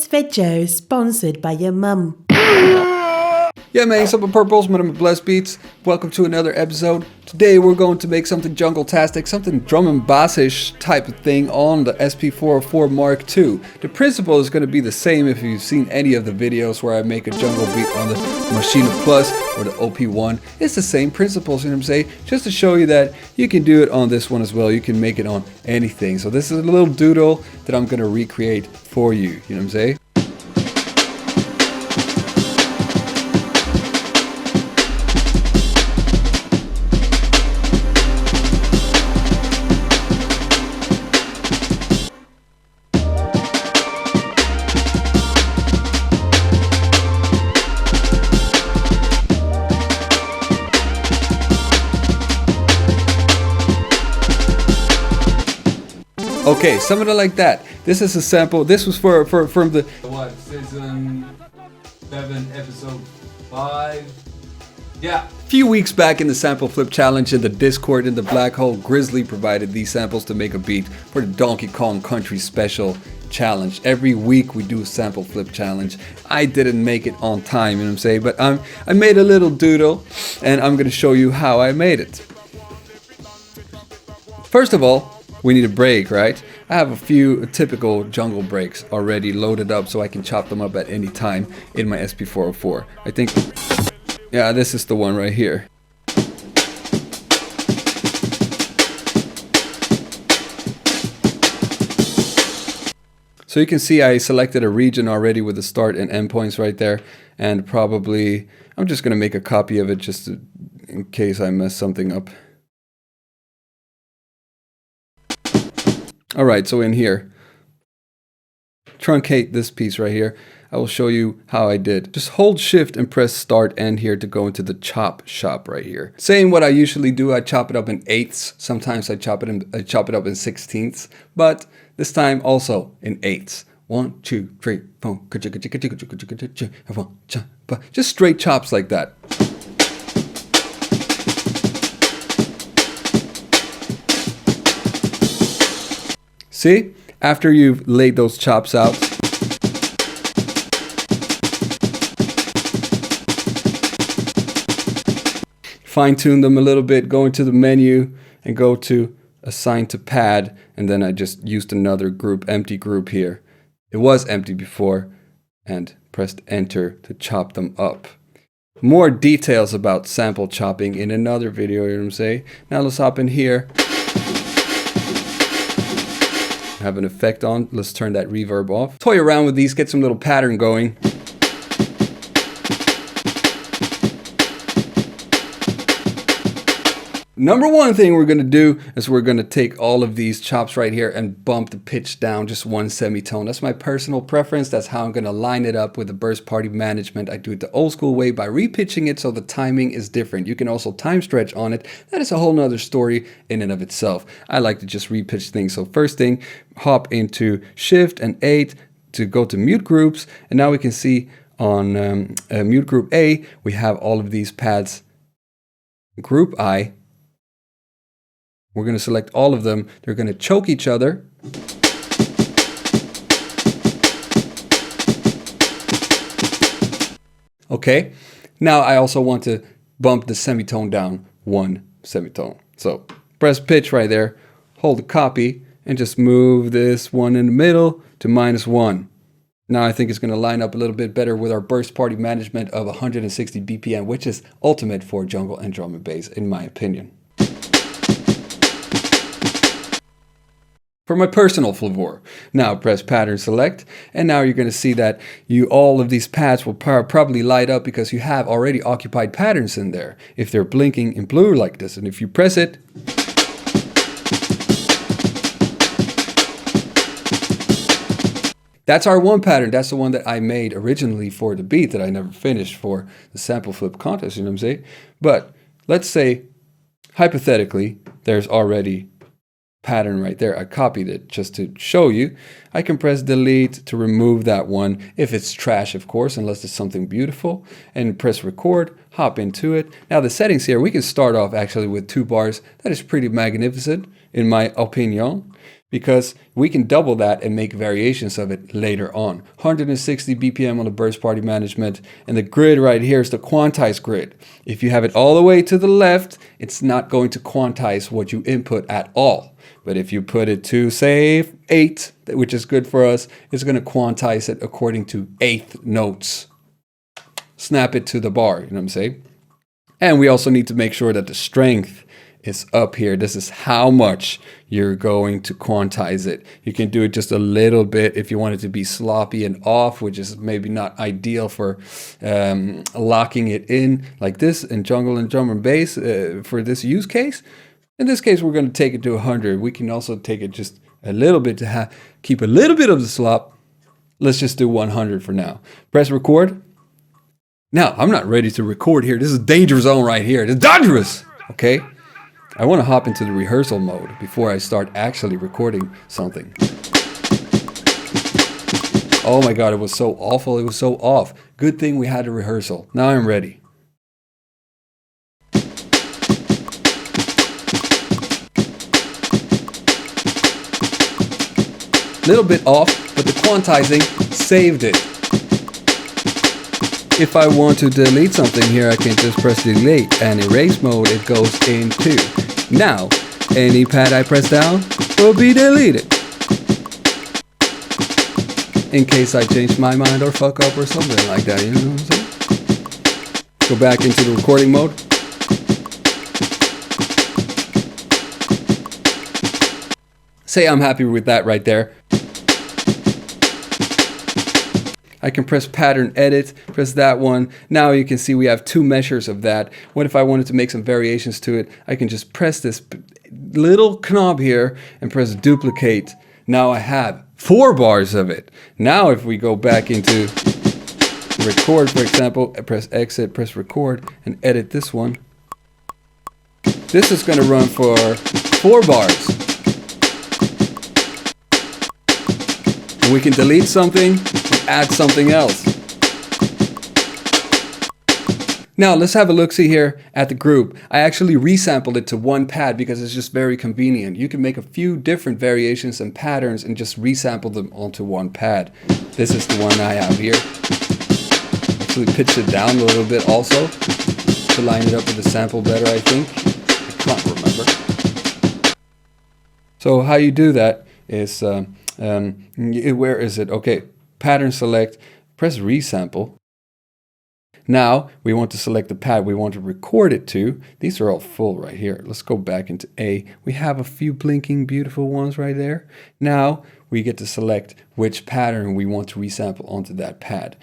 this video is sponsored by your mum. Yeah man, Simple Purples, my name is Blessed Beats. Welcome to another episode. Today we're going to make something jungle-tastic, something drum and bass-ish type of thing on the SP-404 Mark II. The principle is going to be the same if you've seen any of the videos where I make a jungle beat on the Maschine Plus or the OP1. It's the same principles, you know what I'm saying? Just to show you that you can do it on this one as well. You can make it on anything. So this is a little doodle that I'm going to recreate for you, you know what I'm saying? Okay, something like that. This is a sample. This was from the season 7, episode 5. Yeah. A few weeks back in the sample flip challenge in the Discord in the Black Hole, Grizzly provided these samples to make a beat for the Donkey Kong Country Special challenge. Every week we do a sample flip challenge. I didn't make it on time, you know what I'm saying, but I made a little doodle and I'm gonna show you how I made it. First of all, we need a break, right? I have a few typical jungle breaks already loaded up so I can chop them up at any time in my SP-404. I think, yeah, this is the one right here. So you can see I selected a region already with the start and end points right there, and probably I'm just gonna make a copy of it just in case I mess something up. Alright, so in here, truncate this piece right here. I will show you how I did. Just hold shift and press start end here to go into the chop shop right here. Same what I usually do, I chop it up in eighths. Sometimes I chop it up in sixteenths, but this time also in eighths. 1, 2, 3, 4, just straight chops like that. See, after you've laid those chops out, fine tune them a little bit, go into the menu and go to assign to pad, and then I just used another group, empty group here. It was empty before, and pressed enter to chop them up. More details about sample chopping in another video, you know what I'm saying? Now let's hop in here. Have an effect on. Let's turn that reverb off. Toy around with these, get some little pattern going. Number one thing we're going to do is we're going to take all of these chops right here and bump the pitch down just one semitone. That's my personal preference. That's how I'm going to line it up with the burst party management. I do it the old school way by repitching it so the timing is different. You can also time stretch on it. That is a whole nother story in and of itself. I like to just repitch things. So first thing, hop into shift and 8 to go to mute groups. And now we can see on mute group A, we have all of these pads. Group I, we're going to select all of them. They're going to choke each other. Okay, now I also want to bump the semitone down one semitone. So press pitch right there, hold the copy, and just move this one in the middle to -1. Now I think it's going to line up a little bit better with our burst party management of 160 BPM, which is ultimate for jungle and drum and bass, in my opinion. For my personal flavor. Now press pattern select, and now you're going to see that all of these pads will probably light up because you have already occupied patterns in there if they're blinking in blue like this. And if you press it, that's our one pattern. That's the one that I made originally for the beat that I never finished for the sample flip contest, you know what I'm saying? But let's say hypothetically there's already pattern right there. I copied it just to show you. I can press delete to remove that one if it's trash, of course, unless it's something beautiful, and press record, hop into it. Now the settings here, we can start off actually with 2 bars. That is pretty magnificent in my opinion, because we can double that and make variations of it later on. 160 BPM on the burst party management, and the grid right here is the quantized grid. If you have it all the way to the left, it's not going to quantize what you input at all. But if you put it to, say, 8, which is good for us, it's going to quantize it according to 8th notes. Snap it to the bar, you know what I'm saying? And we also need to make sure that the strength is up here. This is how much you're going to quantize it. You can do it just a little bit if you want it to be sloppy and off, which is maybe not ideal for locking it in like this in jungle and drum and bass for this use case. In this case, we're going to take it to 100. We can also take it just a little bit to keep a little bit of the slop. Let's just do 100 for now. Press record. Now, I'm not ready to record here. This is danger zone right here. It's dangerous. Okay. I want to hop into the rehearsal mode before I start actually recording something. Oh my God, it was so awful. It was so off. Good thing we had a rehearsal. Now I'm ready. Little bit off, but the quantizing saved it. If I want to delete something here, I can just press delete, and erase mode it goes into. Now, any pad I press down will be deleted. In case I change my mind or fuck up or something like that, you know what I'm saying? Go back into the recording mode. Say I'm happy with that right there. I can press pattern edit, press that one. Now you can see we have 2 measures of that. What if I wanted to make some variations to it? I can just press this little knob here and press duplicate. Now I have 4 bars of it. Now if we go back into record, for example, I press exit, press record, and edit this one. This is going to run for 4 bars. And we can delete something, add something else. Now let's have a look-see here at the group. I actually resampled it to 1 pad because it's just very convenient. You can make a few different variations and patterns and just resample them onto 1 pad. This is the one I have here. Actually pitch it down a little bit also to line it up with the sample better, I think. I can't remember. So how you do that is, where is it? Okay. Pattern select, press resample. Now we want to select the pad we want to record it to. These are all full right here. Let's go back into A. We have a few blinking beautiful ones right there. Now we get to select which pattern we want to resample onto that pad.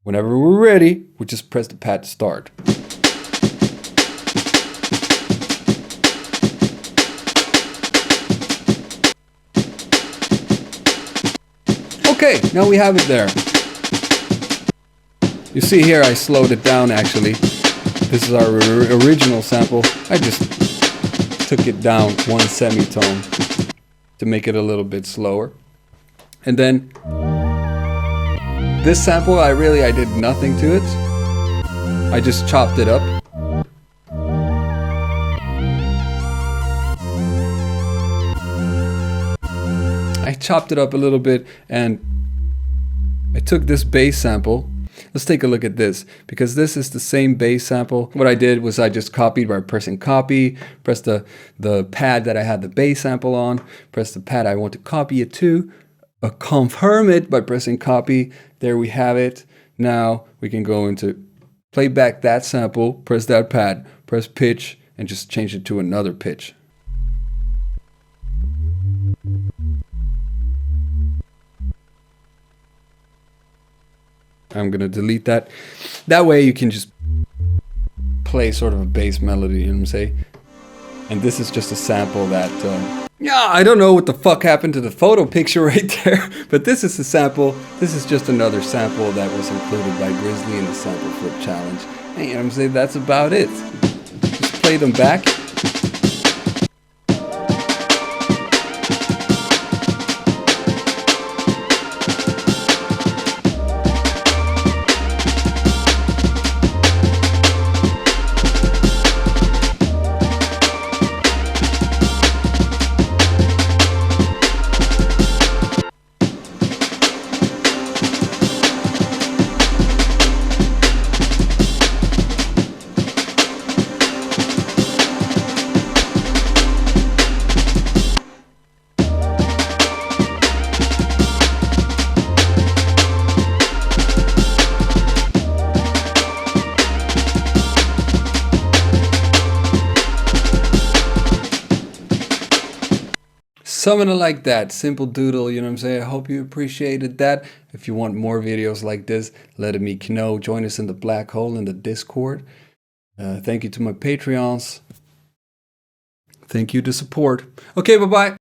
Whenever we're ready, we just press the pad to start. Okay, now we have it there. You see here I slowed it down actually. This is our original sample. I just took it down 1 semitone to make it a little bit slower. And then this sample I did nothing to it. I just chopped it up. I chopped it up a little bit and I took this bass sample. Let's take a look at this because this is the same bass sample. What I did was I just copied by pressing copy, press the pad that I had the bass sample on, press the pad I want to copy it to, confirm it by pressing copy. There we have it. Now we can go into play back that sample, press that pad, press pitch, and just change it to another pitch. I'm gonna delete that. That way you can just play sort of a bass melody, you know what I'm saying? And this is just a sample that, yeah, I don't know what the fuck happened to the photo picture right there, but this is a sample. This is just another sample that was included by Grizzly in the Sample Flip Challenge. And you know what I'm saying? That's about it. Just play them back. something like that. Simple doodle, you know what I'm saying? I hope you appreciated that. If you want more videos like this, let me know. Join us in the black hole in the Discord. Thank you to my Patreons. Thank you to support. Okay, bye-bye.